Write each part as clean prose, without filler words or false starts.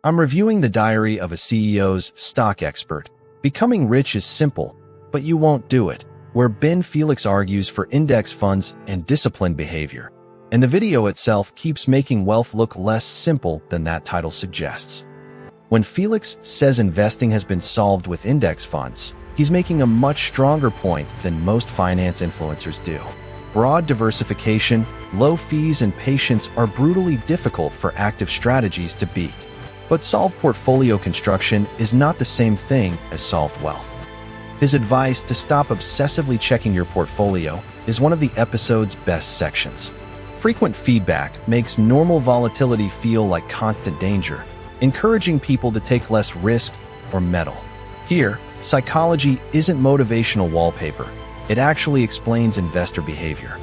I'm reviewing the diary of a CEO's stock expert. Becoming rich is simple, but you won't do it, where Felix argues for index funds and disciplined behavior. And the video itself keeps making wealth look less simple than that title suggests. When Felix says investing has been solved with index funds, he's making a much stronger point than most finance influencers do. Broad diversification, low fees, and patience are brutally difficult for active strategies to beat. But solved portfolio construction is not the same thing as solved wealth. His advice to stop obsessively checking your portfolio is one of the episode's best sections. Frequent feedback makes normal volatility feel like constant danger, encouraging people to take less risk or meddle. Here, psychology isn't motivational wallpaper. It actually explains investor behavior.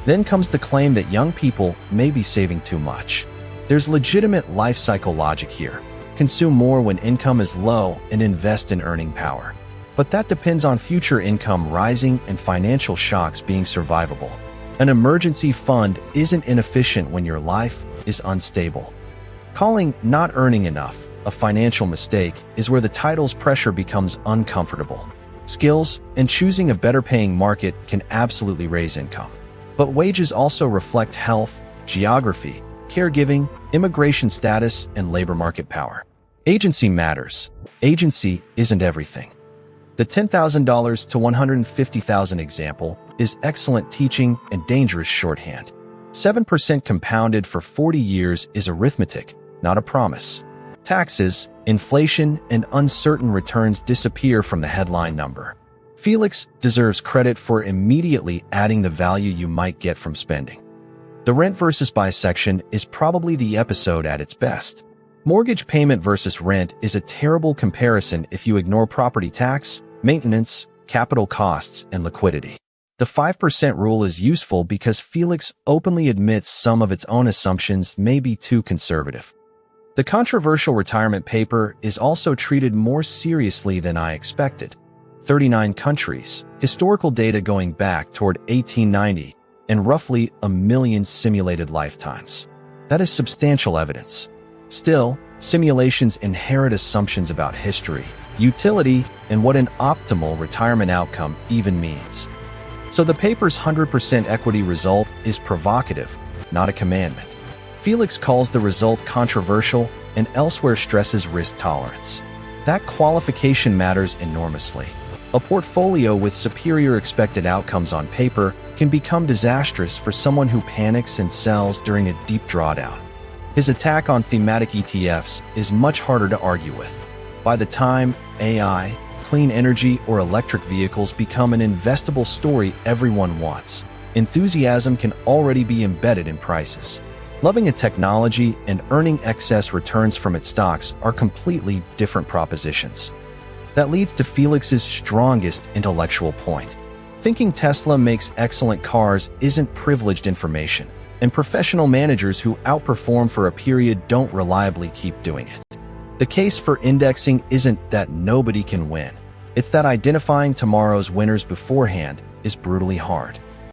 Then comes the claim that young people may be saving too much. There's legitimate life cycle logic here. Consume more when income is low and invest in earning power. But that depends on future income rising and financial shocks being survivable. An emergency fund isn't inefficient when your life is unstable. Calling not earning enough a financial mistake is where the title's pressure becomes uncomfortable. Skills and choosing a better paying market can absolutely raise income. But wages also reflect health, geography, caregiving, immigration status, and labor market power. Agency matters. Agency isn't everything. The $10,000 to $150,000 example is excellent teaching and dangerous shorthand. 7% compounded for 40 years is arithmetic, not a promise. Taxes, inflation, and uncertain returns disappear from the headline number. Felix deserves credit for immediately adding the value you might get from spending. The rent versus buy section is probably the episode at its best. Mortgage payment versus rent is a terrible comparison if you ignore property tax, maintenance, capital costs, and liquidity. The 5% rule is useful because Felix openly admits some of its own assumptions may be too conservative. The controversial retirement paper is also treated more seriously than I expected. 39 countries, historical data going back toward 1890, and roughly 1 million simulated lifetimes. That is substantial evidence. Still, simulations inherit assumptions about history, utility, and what an optimal retirement outcome even means. So the paper's 100% equity result is provocative, not a commandment. Felix calls the result controversial and elsewhere stresses risk tolerance. That qualification matters enormously. A portfolio with superior expected outcomes on paper can become disastrous for someone who panics and sells during a deep drawdown. His attack on thematic ETFs is much harder to argue with. By the time AI, clean energy, or electric vehicles become an investable story everyone wants, enthusiasm can already be embedded in prices. Loving a technology and earning excess returns from its stocks are completely different propositions. That leads to Felix's strongest intellectual point. Thinking Tesla makes excellent cars isn't privileged information, and professional managers who outperform for a period don't reliably keep doing it. The case for indexing isn't that nobody can win. It's that identifying tomorrow's winners beforehand is brutally hard.